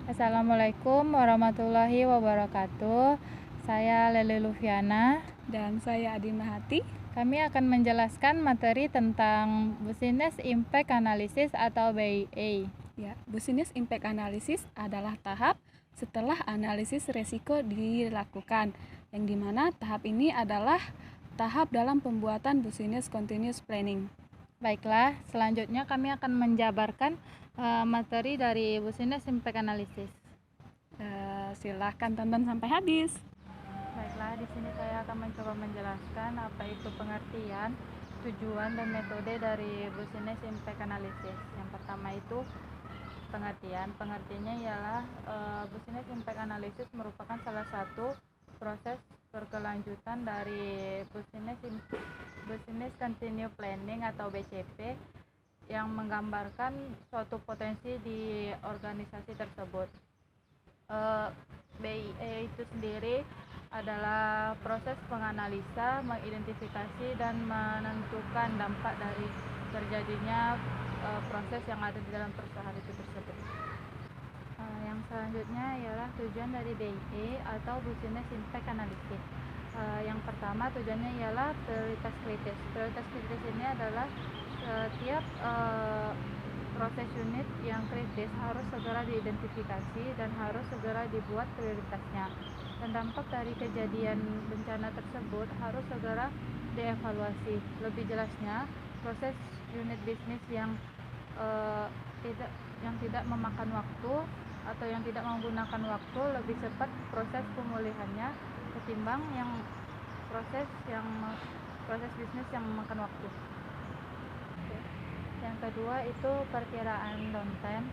Assalamualaikum warahmatullahi wabarakatuh. Saya Lele Lufiana. Dan saya Adi Mahati. Kami akan menjelaskan materi tentang Business Impact Analysis atau BIA. Ya, Business Impact Analysis adalah tahap setelah analisis resiko dilakukan, yang dimana tahap ini adalah tahap dalam pembuatan Business Continuous Planning. Baiklah, selanjutnya kami akan menjabarkan materi dari Business Impact Analysis. Silahkan tonton sampai habis. Baiklah, di sini saya akan mencoba menjelaskan apa itu pengertian, tujuan, dan metode dari Business Impact Analysis. Yang pertama itu pengertiannya ialah Business Impact Analysis merupakan salah satu proses berkelanjutan dari Business Continue Planning atau BCP yang menggambarkan suatu potensi di organisasi tersebut. BIA itu sendiri adalah proses penganalisa, mengidentifikasi, dan menentukan dampak dari terjadinya proses yang ada di dalam perusahaan itu tersebut. Yang selanjutnya ialah tujuan dari BIA atau Business Impact Analysis. Yang pertama tujuannya ialah prioritas kritis. Prioritas kritis ini adalah setiap proses unit yang kritis harus segera diidentifikasi dan harus segera dibuat prioritasnya, dan dampak dari kejadian bencana tersebut harus segera dievaluasi. Lebih jelasnya, proses unit bisnis yang tidak memakan waktu atau yang tidak menggunakan waktu lebih cepat proses pemulihannya ketimbang yang proses bisnis yang memakan waktu. Yang kedua itu perkiraan downtime.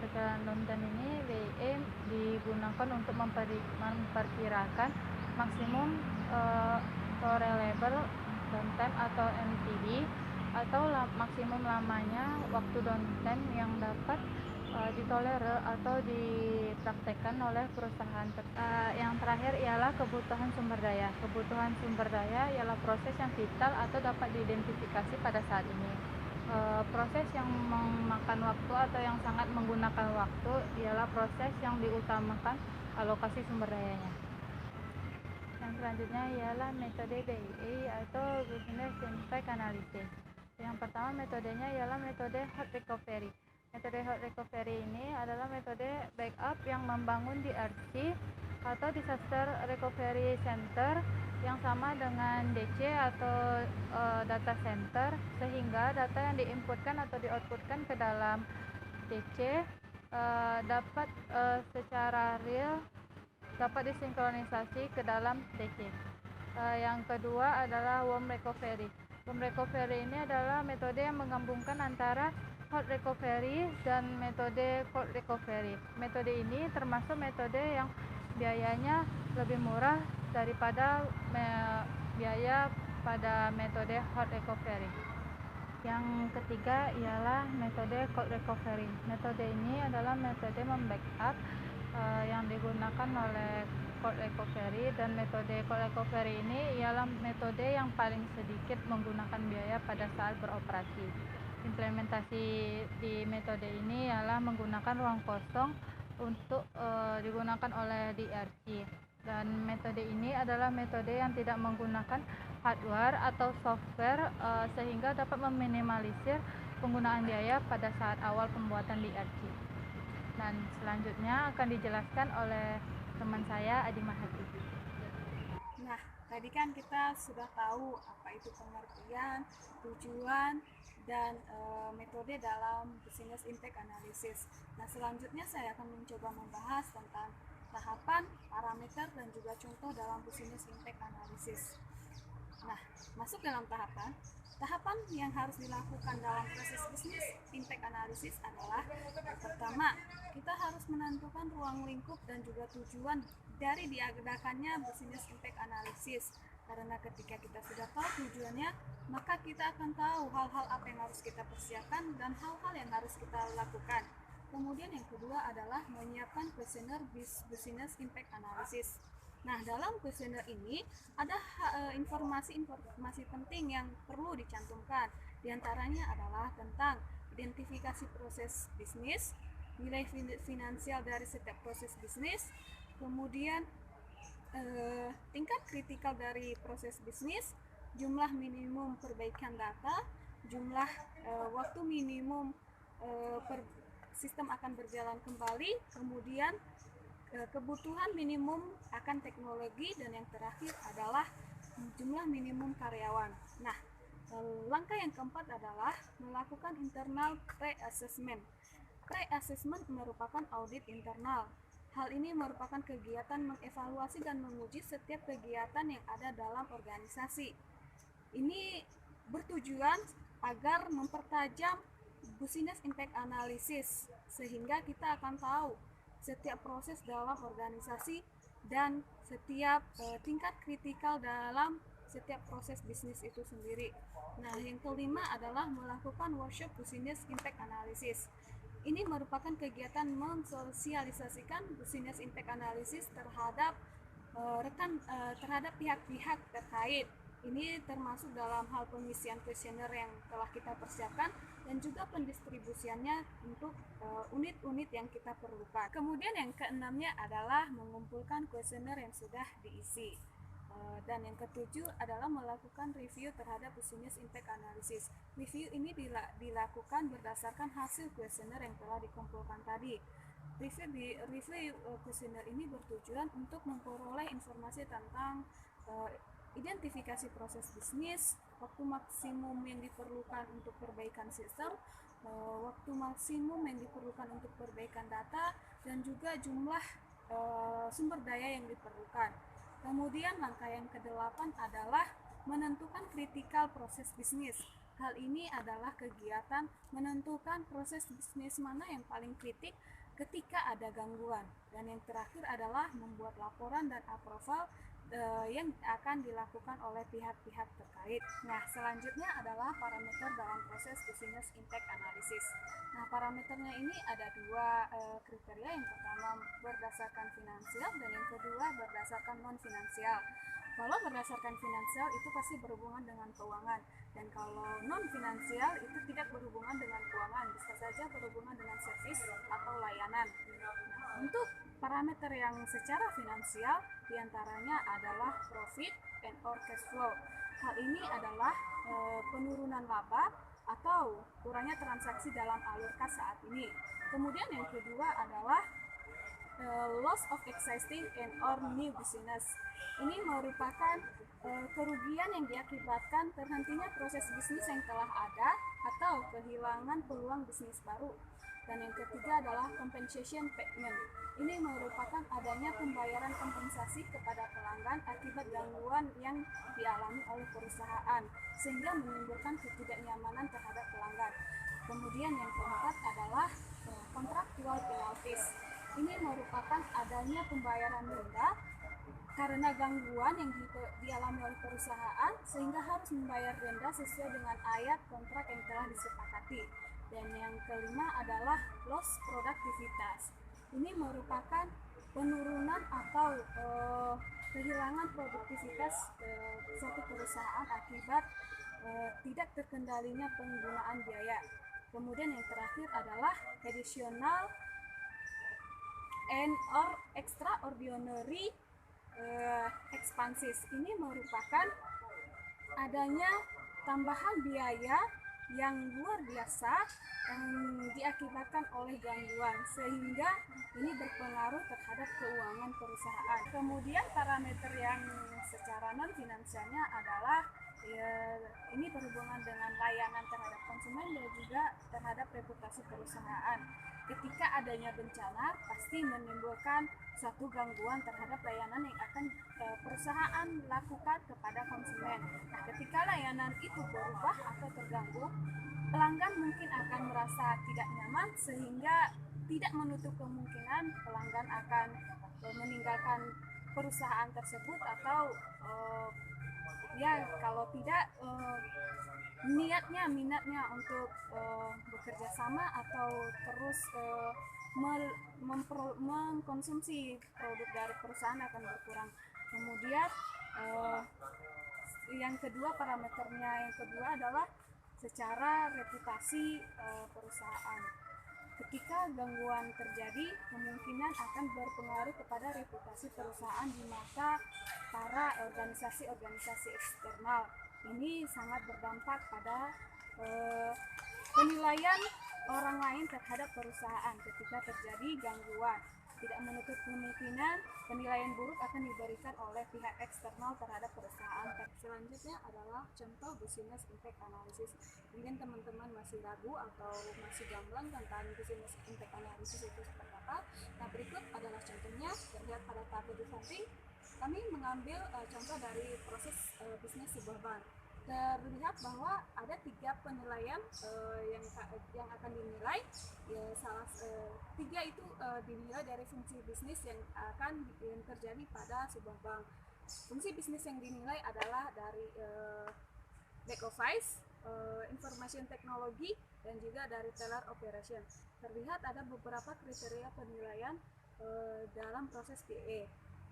Perkiraan downtime ini BIA digunakan untuk memperkirakan maksimum tolerable downtime atau MTD, atau maksimum lamanya waktu downtime yang dapat ditolerir atau dipraktekkan oleh perusahaan. Yang terakhir ialah kebutuhan sumber daya. Kebutuhan sumber daya ialah proses yang vital atau dapat diidentifikasi pada saat ini. Proses yang memakan waktu atau yang sangat menggunakan waktu ialah proses yang diutamakan alokasi sumber dayanya. Yang selanjutnya ialah metode BIA atau Business Impact Analysis. Yang pertama metodenya ialah metode hot recovery. Metode hot recovery ini adalah metode backup yang membangun DRC atau Disaster Recovery Center yang sama dengan DC atau data center, sehingga data yang diinputkan atau dioutputkan ke dalam DC dapat secara real dapat disinkronisasi ke dalam DC. Yang kedua adalah warm recovery. Warm recovery ini adalah metode yang menggabungkan antara hot recovery dan metode cold recovery. Metode ini termasuk metode yang biayanya lebih murah daripada biaya pada metode hot recovery. Yang ketiga ialah metode cold recovery. Metode ini adalah metode membackup yang digunakan oleh cold recovery, dan metode cold recovery ini ialah metode yang paling sedikit menggunakan biaya pada saat beroperasi. Implementasi di metode ini ialah menggunakan ruang kosong untuk digunakan oleh DRC, dan metode ini adalah metode yang tidak menggunakan hardware atau software sehingga dapat meminimalisir penggunaan biaya pada saat awal pembuatan DRC. Dan selanjutnya akan dijelaskan oleh teman saya Adi Mahati. Nah, tadi kan kita sudah tahu apa itu pengertian, tujuan, dan metode dalam Business Impact Analysis. Nah, selanjutnya saya akan mencoba membahas tentang tahapan, parameter, dan juga contoh dalam Business Impact Analysis. Nah, masuk dalam tahapan yang harus dilakukan dalam proses Business Impact Analysis adalah yang pertama, kita harus menentukan ruang lingkup dan juga tujuan dari diadakannya Business Impact Analysis. Karena ketika kita sudah tahu tujuannya, maka kita akan tahu hal-hal apa yang harus kita persiapkan dan hal-hal yang harus kita lakukan. Kemudian yang kedua adalah menyiapkan kuesioner Business Impact Analysis. Nah, dalam kuesioner ini ada informasi-informasi penting yang perlu dicantumkan. Di antaranya adalah tentang identifikasi proses bisnis, nilai finansial dari setiap proses bisnis, kemudian tingkat kritikal dari proses bisnis, jumlah minimum perbaikan data, jumlah waktu minimum sistem akan berjalan kembali, kemudian kebutuhan minimum akan teknologi, dan yang terakhir adalah jumlah minimum karyawan. Nah, langkah yang keempat adalah melakukan internal pre-assessment. Pre-assessment merupakan audit internal. Hal ini merupakan kegiatan mengevaluasi dan menguji setiap kegiatan yang ada dalam organisasi. Ini bertujuan agar mempertajam business impact analysis, sehingga kita akan tahu setiap proses dalam organisasi dan setiap tingkat kritikal dalam setiap proses bisnis itu sendiri. Nah, yang kelima adalah melakukan workshop business impact analysis. Ini merupakan kegiatan mensosialisasikan business impact analysis terhadap terhadap pihak-pihak terkait. Ini termasuk dalam hal pengisian kuesioner yang telah kita persiapkan dan juga pendistribusiannya untuk unit-unit yang kita perlukan. Kemudian yang keenamnya adalah mengumpulkan kuesioner yang sudah diisi. Dan yang ketujuh adalah melakukan review terhadap business impact analysis. Review ini dilakukan berdasarkan hasil kuesioner yang telah dikumpulkan tadi. Review kuesioner ini bertujuan untuk memperoleh informasi tentang identifikasi proses bisnis, waktu maksimum yang diperlukan untuk perbaikan sistem, waktu maksimum yang diperlukan untuk perbaikan data, dan juga jumlah sumber daya yang diperlukan. Kemudian langkah yang ke-8 adalah menentukan kritikal proses bisnis. Hal ini adalah kegiatan menentukan proses bisnis mana yang paling kritik ketika ada gangguan. Dan yang terakhir adalah membuat laporan dan approval yang akan dilakukan oleh pihak-pihak terkait. Nah, selanjutnya adalah parameter dalam proses business impact analysis. Nah, parameternya ini ada dua kriteria. Yang pertama berdasarkan finansial dan yang kedua berdasarkan non-finansial. Kalau berdasarkan finansial itu pasti berhubungan dengan keuangan, dan kalau non-finansial itu tidak berhubungan dengan keuangan, bisa saja berhubungan dengan servis atau layanan. Nah, untuk parameter yang secara finansial diantaranya adalah profit and or cash flow. Hal ini adalah penurunan laba atau kurangnya transaksi dalam alur kas saat ini. Kemudian yang kedua adalah loss of existing and or new business. Ini merupakan kerugian yang diakibatkan terhentinya proses bisnis yang telah ada atau kehilangan peluang bisnis baru. Dan yang ketiga adalah compensation payment. Ini merupakan adanya pembayaran kompensasi kepada pelanggan akibat gangguan yang dialami oleh perusahaan, sehingga menimbulkan ketidaknyamanan terhadap pelanggan. Kemudian yang keempat adalah contractual penalties. Ini merupakan adanya pembayaran denda karena gangguan yang dialami oleh perusahaan, sehingga harus membayar denda sesuai dengan ayat kontrak yang telah disepakati. Dan yang kelima adalah loss productivitas. Ini merupakan penurunan atau kehilangan produktivitas suatu perusahaan akibat tidak terkendalinya penggunaan biaya. Kemudian yang terakhir adalah additional and or extraordinary expenses. Ini merupakan adanya tambahan biaya yang luar biasa yang diakibatkan oleh gangguan, sehingga ini berpengaruh terhadap keuangan perusahaan. Kemudian parameter yang secara non finansialnya adalah ini berhubungan dengan layanan terhadap konsumen dan juga terhadap reputasi perusahaan. Ketika adanya bencana pasti menimbulkan suatu gangguan terhadap layanan yang akan perusahaan lakukan kepada konsumen. Nah, ketika layanan itu berubah atau terganggu, pelanggan mungkin akan merasa tidak nyaman, sehingga tidak menutup kemungkinan pelanggan akan meninggalkan perusahaan tersebut atau kalau tidak minatnya untuk bekerja sama atau terus mengkonsumsi produk dari perusahaan akan berkurang. Kemudian yang kedua, parameternya yang kedua adalah secara reputasi perusahaan. Ketika gangguan terjadi, kemungkinan akan berpengaruh kepada reputasi perusahaan di mata para organisasi-organisasi eksternal. Ini sangat berdampak pada penilaian orang lain terhadap perusahaan ketika terjadi gangguan. Tidak menutup kemungkinan penilaian buruk akan diberikan oleh pihak eksternal terhadap perusahaan. Selanjutnya adalah contoh business impact analysis. Mungkin teman-teman masih ragu atau masih gamblang tentang business impact analysis itu seperti apa. Nah, berikut adalah contohnya. Terlihat pada tabel di samping. Kami mengambil contoh dari proses bisnis sebuah bank. Terlihat bahwa ada 3 penilaian yang akan dinilai. Ya, tiga itu dinilai dari fungsi bisnis yang terjadi pada sebuah bank. Fungsi bisnis yang dinilai adalah dari back office, information technology, dan juga dari teller operation. Terlihat ada beberapa kriteria penilaian dalam proses PE.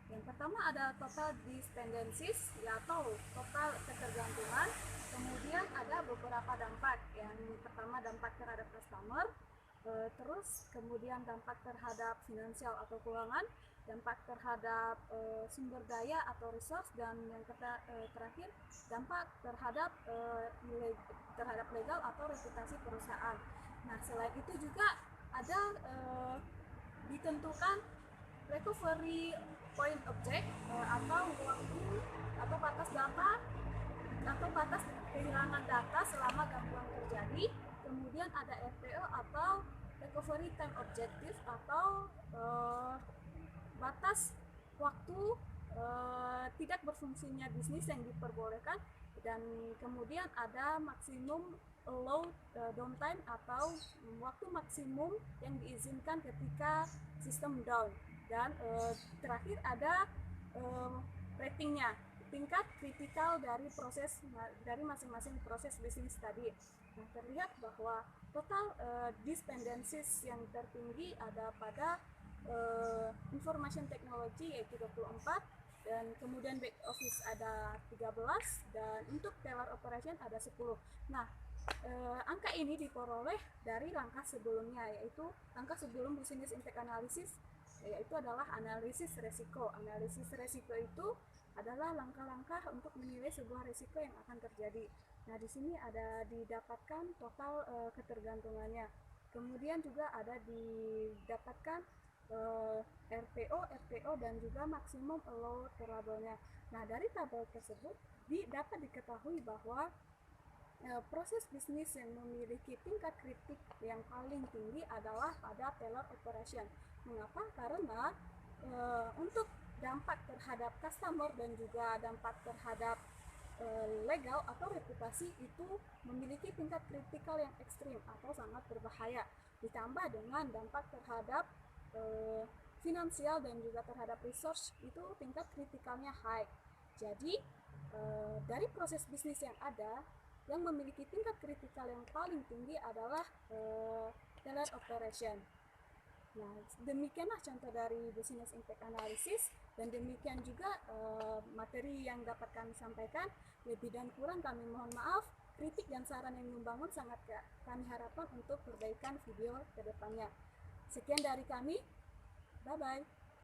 Yang pertama ada total dependencies, atau total ketergantungan. Kemudian ada beberapa dampak. Yang pertama dampak terhadap customer, terus kemudian dampak terhadap finansial atau keuangan, dampak terhadap sumber daya atau resource, dan yang terakhir dampak terhadap legal atau reputasi perusahaan. Nah, selain itu juga ada ditentukan recovery point object atau waktu atau batas data atau batas kehilangan data selama gangguan terjadi. Kemudian ada RTO atau recovery time objective atau batas waktu tidak berfungsinya bisnis yang diperbolehkan, dan kemudian ada maksimum allowed downtime atau waktu maksimum yang diizinkan ketika sistem down. Dan terakhir ada ratingnya, tingkat kritikal dari masing-masing proses bisnis tadi. Nah, terlihat bahwa total dependencies yang tertinggi ada pada information technology yaitu 24, dan kemudian back office ada 13, dan untuk teller operation ada 10. Nah, angka ini diperoleh dari langkah sebelumnya, yaitu langkah sebelum business impact analysis, yaitu adalah analisis resiko. Analisis resiko itu adalah langkah-langkah untuk menilai sebuah resiko yang akan terjadi. Nah, di sini ada didapatkan total ketergantungannya. Kemudian juga ada didapatkan RPO, dan juga maksimum allowable-nya. Nah, dari tabel tersebut dapat diketahui bahwa proses bisnis yang memiliki tingkat kritik yang paling tinggi adalah pada teller operation. Mengapa? Karena untuk dampak terhadap customer dan juga dampak terhadap legal atau reputasi itu memiliki tingkat kritikal yang ekstrim atau sangat berbahaya, ditambah dengan dampak terhadap finansial dan juga terhadap resource itu tingkat kritikalnya high. Jadi dari proses bisnis yang ada, yang memiliki tingkat kritikal yang paling tinggi adalah teller operation. Nah, demikianlah contoh dari business impact analysis, dan demikian juga materi yang dapat kami sampaikan. Lebih dan kurang kami mohon maaf. Kritik dan saran yang membangun sangat kami harapkan untuk perbaikan video ke depannya. Sekian dari kami. Bye-bye.